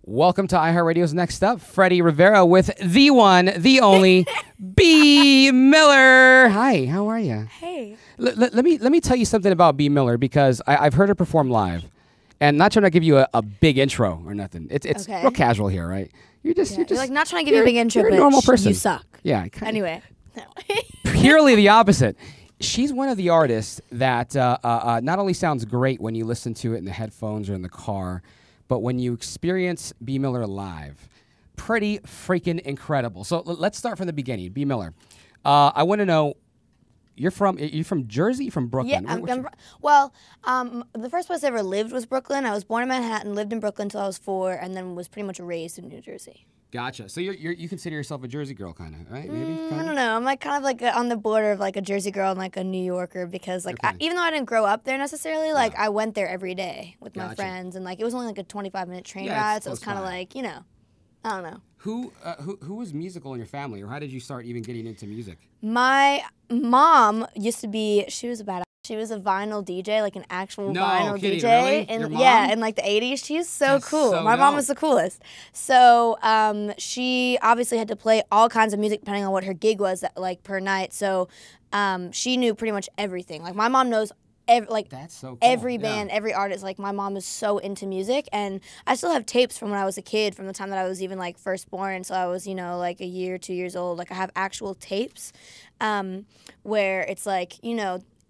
Welcome to iHeartRadio's Next Up. Freddie Rivera with the one, the only, Bea Miller. Hi, how are you? Hey. Let me tell you something about Bea Miller because I've heard her perform live, and not trying to give you a big intro or nothing. It's Okay. real casual here, right? You're like not trying to give you a big intro, you're but a normal person. you suck. Yeah. Anyway. No. Purely the opposite. She's one of the artists that not only sounds great when you listen to it in the headphones or in the car, but when you experience Bea Miller live, pretty freaking incredible. So let's start from the beginning. Bea Miller, I want to know, you're from Jersey, from Brooklyn? Yeah, the first place I ever lived was Brooklyn. I was born in Manhattan, lived in Brooklyn until I was 4, and then was pretty much raised in New Jersey. Gotcha. So you consider yourself a Jersey girl, kind of, right? Maybe. I don't know. I'm like kind of like on the border of like a Jersey girl and like a New Yorker because like even though I didn't grow up there necessarly, like I went there every day with my friends, and like it was only like a 25-minute train ride, so it was kind of like, I don't know. Who was musical in your family, or how did you start even getting into music? My mom used to be. She was a vinyl DJ, like an actual vinyl kidding, DJ. really? And Your mom? yeah, in like the 80s. She's so cool. so My mom dope. was the coolest. So she obviously had to play all kinds of music depending on what her gig was like per night. So she knew pretty much everything. Like my mom knows That's so cool. every band, every artist. Like my mom is so into music, and I still have tapes from when I was a kid, from the time that I was even like first born. So I was, like a year, 2 years old. Like I have actual tapes where it's like,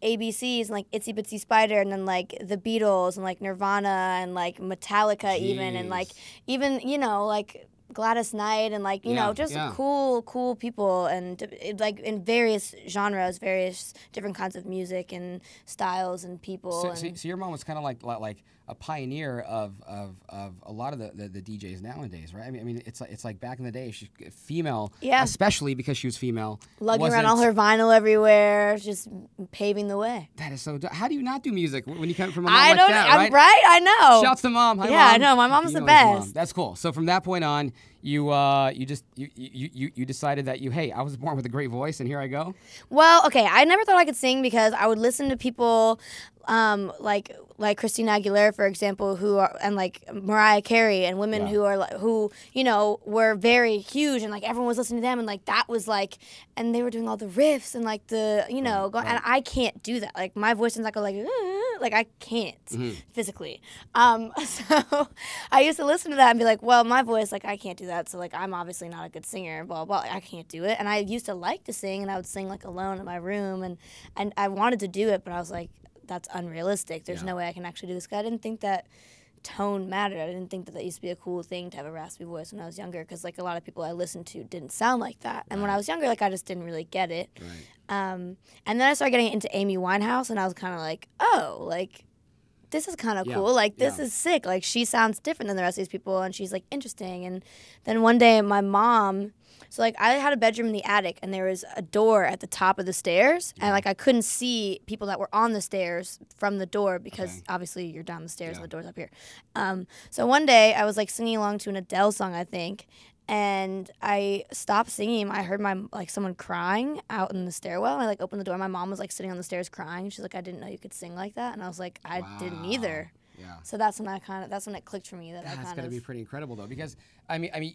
ABCs and like Itsy Bitsy Spider, and then like the Beatles and like Nirvana and like Metallica even, and like even like Gladys Knight and like just cool people, and like in various genres, various different kinds of music and styles and people. So your mom was kind of like a pioneer of a lot of the DJs nowadays, right? I mean it's like back in the day, she's female, especially because she was female, lugging around all her vinyl everywhere, just paving the way. That is so. How do you not do music when you come from a mom like that? I'm right. I know. Shouts to mom. Hi, yeah, mom. I know. My mom's the Mom. best. That's cool. So from that point on, you decided that I was born with a great voice, and here I go. Well, okay, I never thought I could sing because I would listen to people like Christina Aguilera, for example, and like Mariah Carey, and women who were very huge, and like everyone was listening to them, and like that was like, and they were doing all the riffs and like the and I can't do that. Like my voice doesn't go like I can't physically. So I used to listen to that and be like, well, my voice, like I can't do that, so like I'm obviously not a good singer, blah blah. I can't do it. And I used to like to sing, and I would sing like alone in my room, and I wanted to do it, but I was like, that's unrealistic. There's no way I can actually do this. Cause I didn't think that tone mattered. I didn't think that used to be a cool thing to have a raspy voice when I was younger, because like a lot of people I listened to didn't sound like that. And when I was younger, like I just didn't really get it. Right. And then I started getting into Amy Winehouse, and I was kind of like, oh, like this is kind of cool. Like this is sick. Like she sounds different than the rest of these people, and she's like interesting. And then one day my mom. So, like, I had a bedroom in the attic, and there was a door at the top of the stairs, and, like, I couldn't see people that were on the stairs from the door because, obviously, you're down the stairs and the door's up here. So one day, I was, like, singing along to an Adele song, I think, and I stopped singing. I heard someone crying out in the stairwell, and I, like, opened the door. My mom was, like, sitting on the stairs crying. She's like, I didn't know you could sing like that. And I was like, I didn't either. Yeah. So that's when it clicked for me That's gotta be pretty incredible though, because I mean,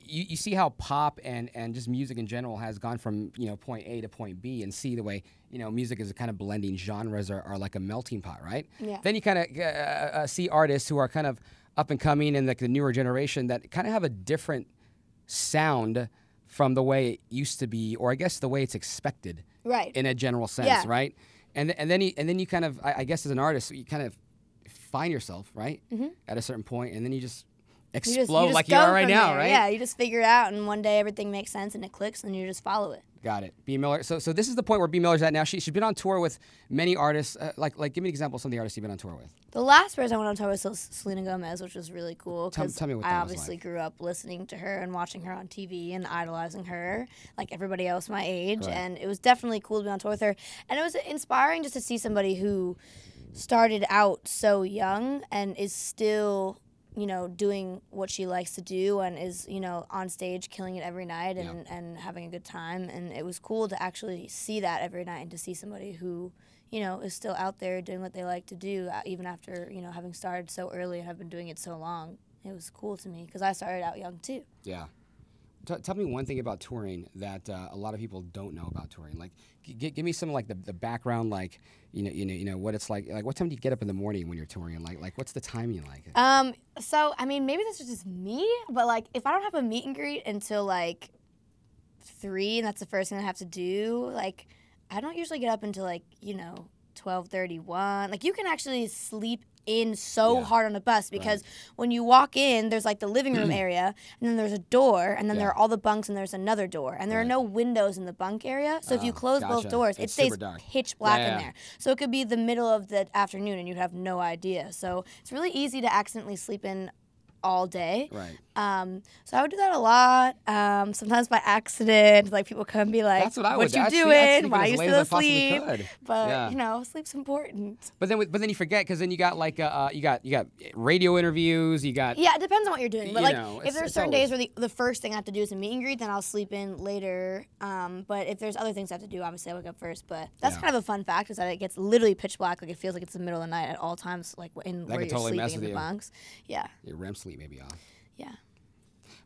you see how pop and just music in general has gone from point A to point B, and see the way music is kind of blending genres are like a melting pot, right? Yeah. Then you kind of see artists who are kind of up and coming in like the newer generation that kind of have a different sound from the way it used to be, or I guess the way it's expected, right? In a general sense, right? And then you kind of I guess as an artist you kind of find yourself, right, at a certain point, and then you just explode like you are right now, right? Yeah, you just figure it out, and one day everything makes sense, and it clicks, and you just follow it. Got it. Bea Miller. So this is the point where Bea Miller's at now. She's been on tour with many artists. Like give me an example of some of the artists you've been on tour with. The last person I went on tour with was Selena Gomez, which was really cool. Tell me what that I was obviously like. grew up listening to her and watching her on TV and idolizing her, like everybody else my age, and it was definitely cool to be on tour with her. And it was inspiring just to see somebody who started out so young and is still doing what she likes to do, and is on stage killing it every night and having a good time. And it was cool to actually see that every night, and to see somebody who is still out there doing what they like to do, even after having started so early and have been doing it so long. it was cool to me because I started out young too. Yeah. Tell me one thing about touring that a lot of people don't know about touring. Like, give me some like the background, like you know what it's like. Like, what time do you get up in the morning when you're touring? Like what's the timing like? So I mean, maybe this is just me, but like if I don't have a meet and greet until like 3, and that's the first thing I have to do, like I don't usually get up until like 12:31. Like you can actually sleep in so hard on a bus because when you walk in, there's like the living room area, and then there's a door, and then there are all the bunks, and there's another door, and there are no windows in the bunk area. So if you close both doors, it stays pitch black in there. So it could be the middle of the afternoon, and you'd have no idea. So it's really easy to accidentally sleep in all day. Right. So I would do that a lot. Sometimes by accident, like people come and be like, That's what I "What would. you doing? Why are you still asleep?" But sleep's important. But then you forget because then you got like you got radio interviews. You got it depends on what you're doing. But like if there's certain days where the first thing I have to do is a meet and greet, then I'll sleep in later. But if there's other things I have to do, obviously I wake up first. But that's kind of a fun fact is that it gets literally pitch black. Like it feels like it's the middle of the night at all times. Like where you're sleeping in the bunks. Yeah. Your REM sleep may be off. Yeah.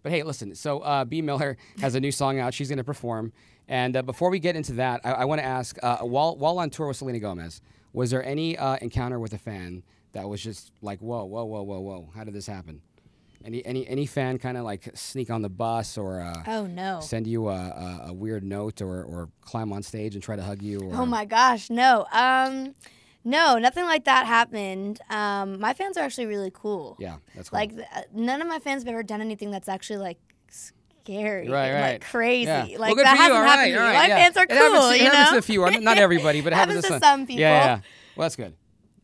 But hey, listen. So Bea Miller has a new song out. She's going to perform. And before we get into that, I want to ask: while on tour with Selena Gomez, was there any encounter with a fan that was just like, whoa, how did this happen? Any fan kind of like sneak on the bus or oh no, send you a weird note or climb on stage and try to hug you? Or, oh my gosh, no. No, nothing like that happened. My fans are actually really cool. Yeah, that's cool. Like, none of my fans have ever done anything that's actually, like, scary. Right. Like, crazy. Yeah. Like, well, that hasn't happened to me. My fans are cool, It happens to a few, not everybody, but it happens to some people. Yeah. Well, that's good.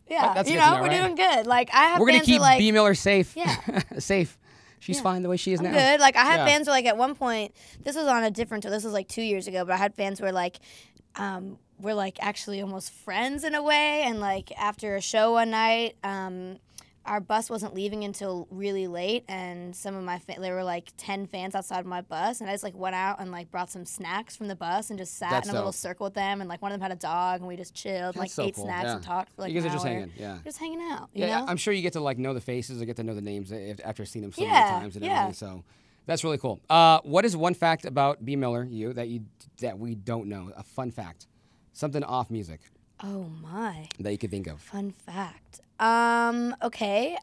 Yeah, that's we're doing good. Like, I have We're going to keep like, Bea Miller safe. Yeah. Safe. She's fine the way she is now. Good. Like, I had fans who, like, at one point, this was on a different tour. This was, like, 2 years ago, but I had fans who were, like, we're like actually almost friends in a way, and like after a show one night, our bus wasn't leaving until really late, and some of my there were like 10 fans outside of my bus, and I just like went out and like brought some snacks from the bus and just sat in a little circle with them, and like one of them had a dog, and we just chilled, and, like ate snacks and talked for like you guys an are just hour. hanging, just hanging out. You yeah, know? I'm sure you get to like know the faces or get to know the names after seeing them so many times and everything. So that's really cool. What is one fact about Bea Miller, that we don't know? A fun fact. Something off music. Oh my. That you could think of. Fun fact. Okay.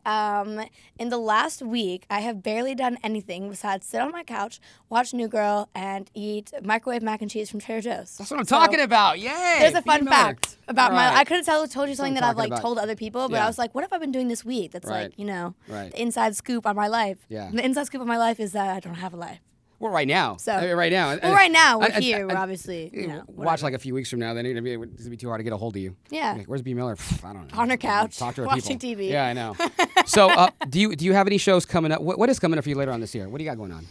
In the last week, I have barely done anything besides sit on my couch, watch New Girl, and eat microwave mac and cheese from Trader Joe's. That's what I'm talking about. Yay! There's a fun fact about I could have told you something that I've like told other people, but I was like, what have I been doing this week? That's like, the inside scoop on my life. Yeah. The inside scoop on my life is that I don't have a life. Well, right now. So right now. Well, right now we're here. We're obviously. Watch like a few weeks from now. Then it's gonna be too hard to get a hold of you. Yeah. Like, where's Bea Miller? I don't know. On her couch. Talk to her watching people. TV. Yeah, I know. So, do you have any shows coming up? What is coming up for you later on this year? What do you got going on?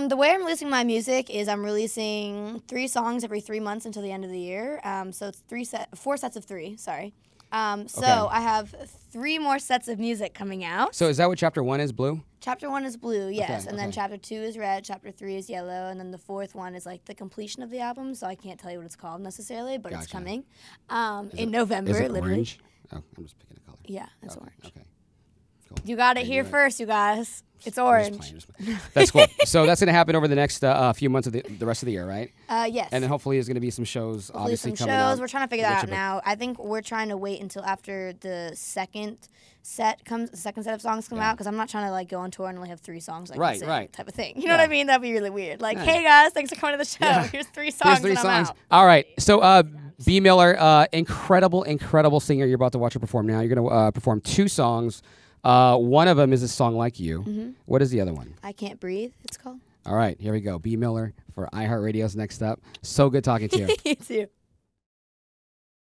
The way I'm releasing my music is I'm releasing 3 songs every 3 months until the end of the year. So it's 4 sets of 3. Sorry. So I have 3 more sets of music coming out. So is that what chapter 1 is? Blue? Chapter 1 is blue, yes. And then chapter 2 is red, chapter 3 is yellow, and then the 4th one is like the completion of the album, so I can't tell you what it's called necessarily, but it's coming in November, is it literally. Orange? Oh, I'm just picking a color. Yeah, it's orange. Okay. Cool. You got it here first, you guys. It's orange. That's cool. So that's going to happen over the next few months of the rest of the year, right? Yes. And then hopefully there's going to be some shows, obviously, coming up. We're trying to figure that out now. I think we're trying to wait until after the second set of songs come out, because I'm not trying to like go on tour and only have 3 songs like type of thing. You know what I mean? That'd be really weird. Like, hey guys, thanks for coming to the show. Yeah. Here's 3 songs. Here's 3 and I'm songs. out. All right. So Bea Miller, incredible singer. You're about to watch her perform now. You're going to perform 2 songs. One of them is a song like you. Mm-hmm. What is the other one? I Can't Breathe, it's called. All right, here we go. Bea Miller for iHeartRadio's next up. So good talking to you. You too.